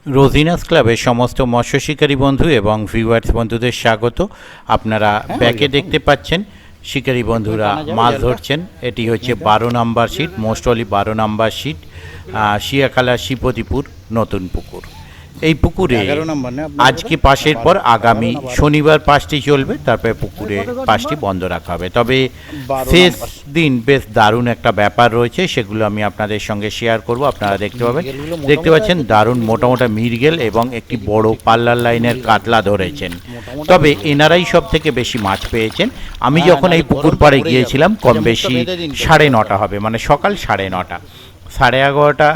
রোজিনাস ক্লাবের সমস্ত মৎস্য শিকারী বন্ধু এবং ভিউয়ার্স বন্ধুদের স্বাগত। আপনারা ব্যাকে দেখতে পাচ্ছেন শিকারী বন্ধুরা মাছ ধরছেন। এটি হচ্ছে 12 নম্বর শিট, মোস্টলি 12 নম্বর শিট, শিয়াখালা শিপতিপুর নতুন পুকুর। এই পুকুরে আজকে পাশের পর আগামী শনিবার পাশটি চলবে, তারপরে পুকুরে পাশটি বন্ধ রাখা হবে। তবে শেষ দিন বেশ দারুণ একটা ব্যাপার রয়েছে, সেগুলো আমি আপনাদের সঙ্গে শেয়ার করব। আপনারা দেখতে পাচ্ছেন দারুণ মোটা মোটা মৃগেল এবং একটি বড় পাল্লার লাইনের কাতলা ধরেছেন। তবে এনারাই সব থেকে বেশি মাছ পেয়েছেন। আমি যখন এই পুকুর পাড়ে গিয়েছিলাম কম বেশি 9:30 হবে, মানে সকাল 9:30, 11:30,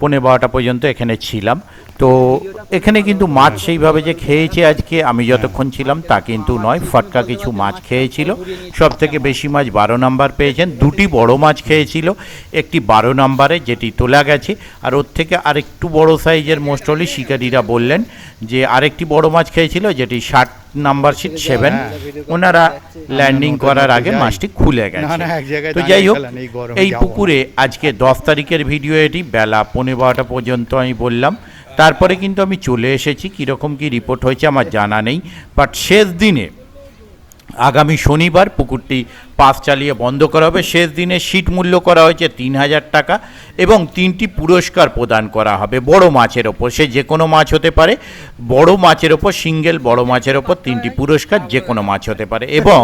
12:15 পর্যন্ত এখানে ছিলাম। তো এখানে কিন্তু মাছ সেইভাবে যে খেয়েছে আজকে আমি যতক্ষণ ছিলাম তা কিন্তু নয়, ফটকা কিছু মাছ খেয়েছিল। সব থেকে বেশি মাছ 12 নম্বর পেয়েছেন, দুটি বড় মাছ খেয়েছিল, একটি 12 নম্বরে যেটি তোলা গেছে, আর ওর থেকে আরেকটু বড় সাইজের মোস্টলি শিকারীরা বললেন যে আরেকটি বড় মাছ খেয়েছিল, যেটি 60 নাম্বার শিট 7। ওনারা ল্যান্ডিং করার আগে মাছটি খুলে গেছে। তো যাই হোক, এই পুকুরে আজকে 10 তারিখের ভিডিও, এটি বেলা 12:15 পর্যন্ত আমি বললাম। তারপরে কিন্তু আমি চলে এসেছি, কীরকম কী রিপোর্ট হয়েছে আমার জানা নেই। বাট শেষ দিনে আগামী শনিবার পুকুরটি পাস চালিয়ে বন্ধ করা হবে। শেষ দিনে সিট মূল্য করা হয়েছে 3000 টাকা এবং 3টি পুরস্কার প্রদান করা হবে বড় মাছের ওপর। সে যে কোনো মাছ হতে পারে, বড় মাছের ওপর, সিঙ্গেল বড় মাছের ওপর 3টি পুরস্কার, যে কোনো মাছ হতে পারে। এবং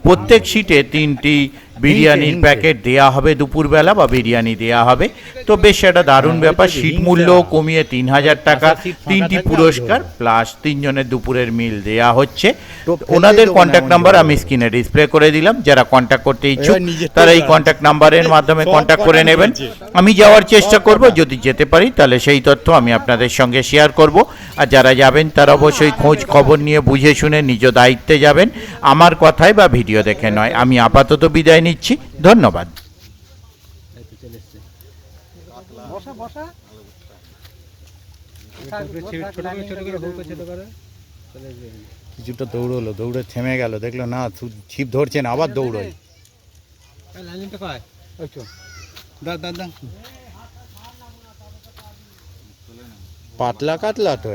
প্রত্যেক সিটে 3টি বিরিয়ানির প্যাকেট দেয়া হবে দুপুরবেলা, বা বিরিয়ানি দেয়া হবে। তো বেশ একটা দারুণ ব্যাপার। সিট মূল্য কমিয়ে 3000 টাকা, 3টি পুরস্কার প্লাস 3 জনের দুপুরের মিল দেয়া হচ্ছে। ওনাদের কন্ট্যাক্ট নাম্বার আমি স্ক্রিনে ডিসপ্লে করে দিলাম। যারা কন্ট্যাক্ট করতে ইচ্ছুক তারা এই কন্ট্যাক্ট নাম্বারের মাধ্যমে কন্ট্যাক্ট করে নেবেন। আমি যাওয়ার চেষ্টা করব, যদি যেতে পারি তাহলে সেই তথ্য আমি আপনাদের সঙ্গে শেয়ার করব। আর যারা যাবেন তারা অবশ্যই খোঁজ খবর নিয়ে বুঝে শুনে নিজ দায়িত্বে যাবেন, আমার কথায় বা ভিডিও দেখে নয়। আমি আপাতত বিদায় নিচ্ছি, ধন্যবাদ। কিছুটা দৌড়লো, দৌড়ে থেমে গেল, দেখলো না ছিপ ধরছেন, আবার দৌড়ই। পাতলা কাতলা তো,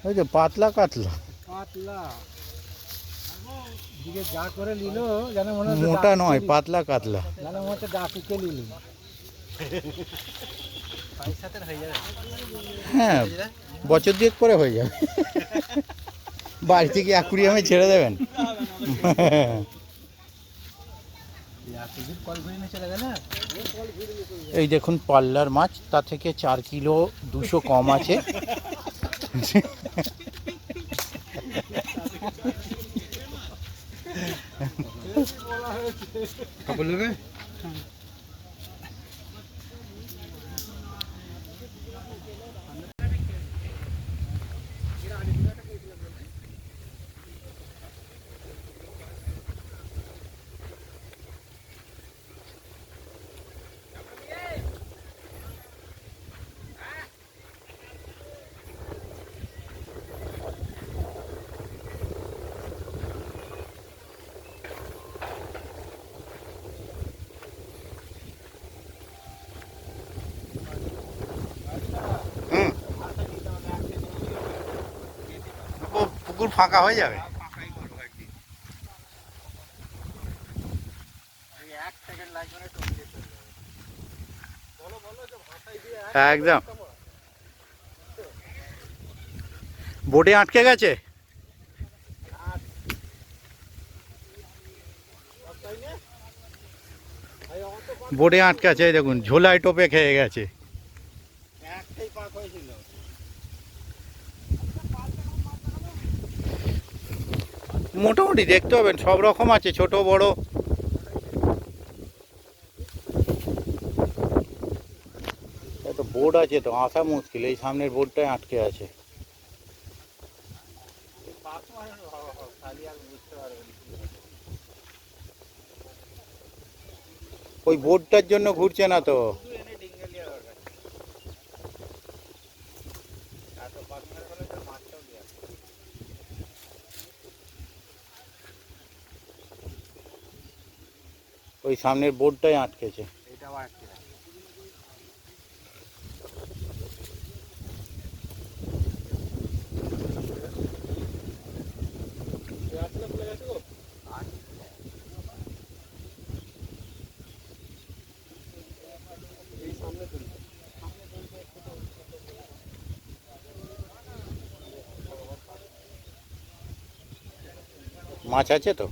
ওই তো পাতলা কাতলা, যা করে নিল যেন মনে মোটা নয়, পাতলা কাতলা। যেন মনে হচ্ছে ডাকিকে নিল। হ্যাঁ, বছর 2 পরে হয়ে যাবে। বাড়ি থেকে অ্যাকুরিয়ামে ছেড়ে দেবেন। এই দেখুন পাল্লার মাছ, তা থেকে 4 কিলো 200 কম আছে। পুকুর ফাঁকা হয়ে যাবে। একদম বোটে আটকে গেছে। বোটে আটকে আছে, দেখুন ঝোলায় টোপে খেয়ে গেছে। মোটামুটি দেখতে হবেন, সব রকম আছে, ছোট বড়। এত বোর্ড আছে তো আসা মুশকিল, এই সামনের বোর্ডটাই আটকে আছে। ওই বোর্ডটার জন্য ঘুরছে না তো। ওই সামনের বোর্ডটাই আটকেছে। মাছ আছে তো?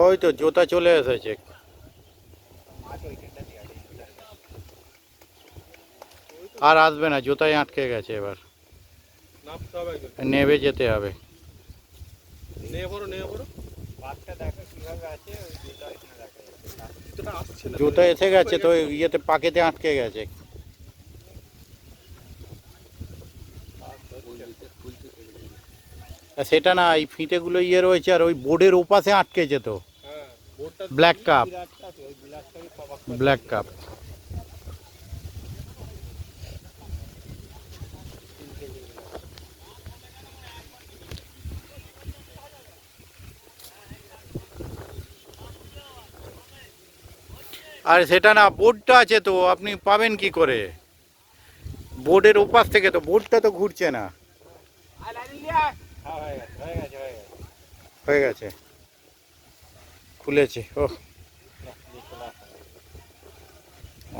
ওই তো জুতা চলে এসেছে। আর আসবে না, জুতায় আটকে গেছে। এবার নেবে যেতে হবে। জুতা এসে গেছে তো, ইয়েতে পাকেতে আটকে গেছে। সেটা না, এই ফিতেগুলো ইয়ে রয়েছে, আর ওই বোর্ডের ওপাশে আটকেছে তো। Black cup, black cup. আর সেটা না, বোর্ডটা আছে তো, আপনি পাবেন কি করে? বোর্ডের ওপাশ থেকে তো, বোর্ডটা তো ঘুরছে না। হয়ে গেছে, খুলেছে। ও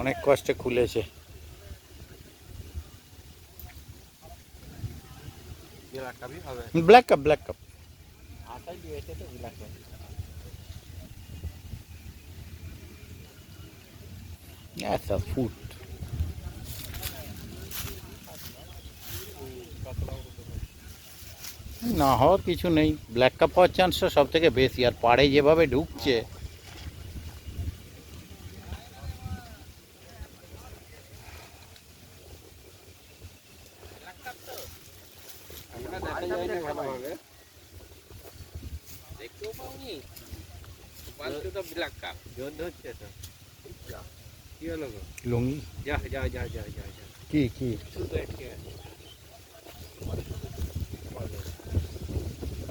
অনেক কষ্টে খুলেছে। Black cup, black cup. আচ্ছা, ফুট না হওয়ার কিছু নেই। ব্ল্যাক কাপ হওয়ার চান্সটা সব থেকে বেশি। আর পাড়ে যেভাবে ঢুকছে, লুঙ্গি কি কি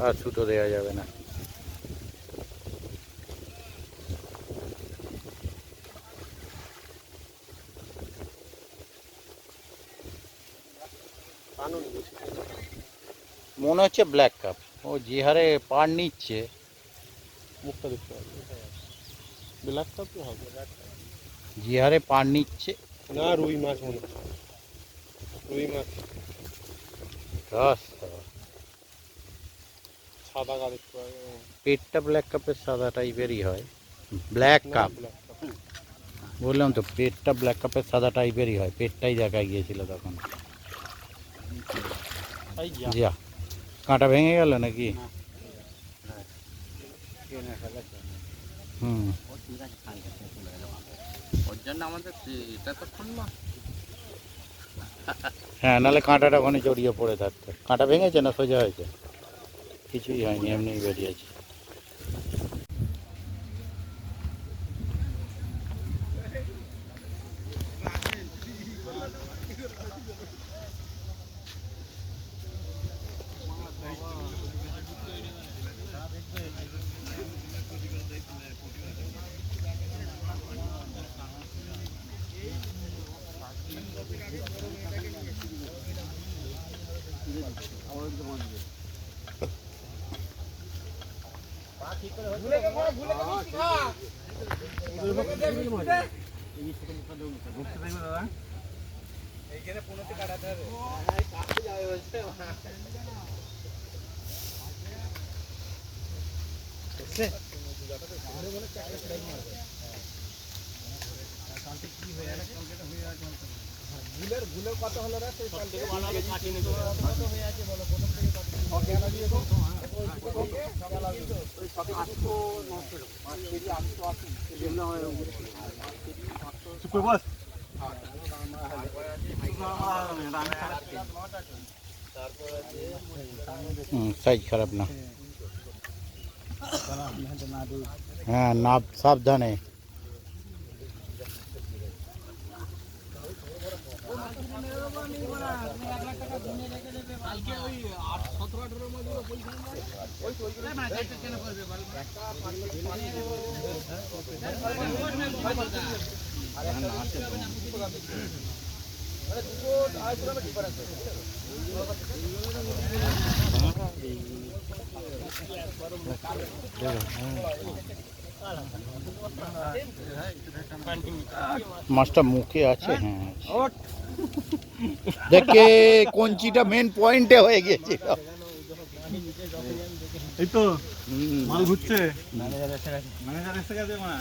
আর সুতো দেওয়া যাবে না। মনে হচ্ছে ব্ল্যাক কাপ। ও যে হারে পার নিচ্ছে, মুখটা দেখতে হবে। ব্ল্যাক কাপ তো হবে, যে হারে পার নিচ্ছে। না, রুই মাছ মনে হয়, রুই মাছ। সাদা গা দেখতে পাবে, পেটটা ব্ল্যাক কাপের সাদা টাইপেরই হয়। ব্ল্যাক কাপ বললাম তো, পেটটা ব্ল্যাক কাপের সাদা টাইপেরই হয়। পেটটাই দেখা গিয়েছিল তখন। যা, কাঁটা ভেঙে গেল নাকি? হুম, হ্যাঁ, নাহলে কাঁটাটা ওখানে জড়িয়ে পড়ে থাকতো। কাঁটা ভেঙেছে না সোজা হয়েছে? কিছুই হয়নি, এমনিই বেরিয়েছে। কত হলো রে? সাইজ খারাপ না। হ্যাঁ, নাপ সাবধানে। মাছটা মুখে আছে। হ্যাঁ, দেখে কঞ্চিটা মেন পয়েন্টে হয়ে গেছে। এই তো মাল ঘুরছে ম্যানেজার এসে গেছে মা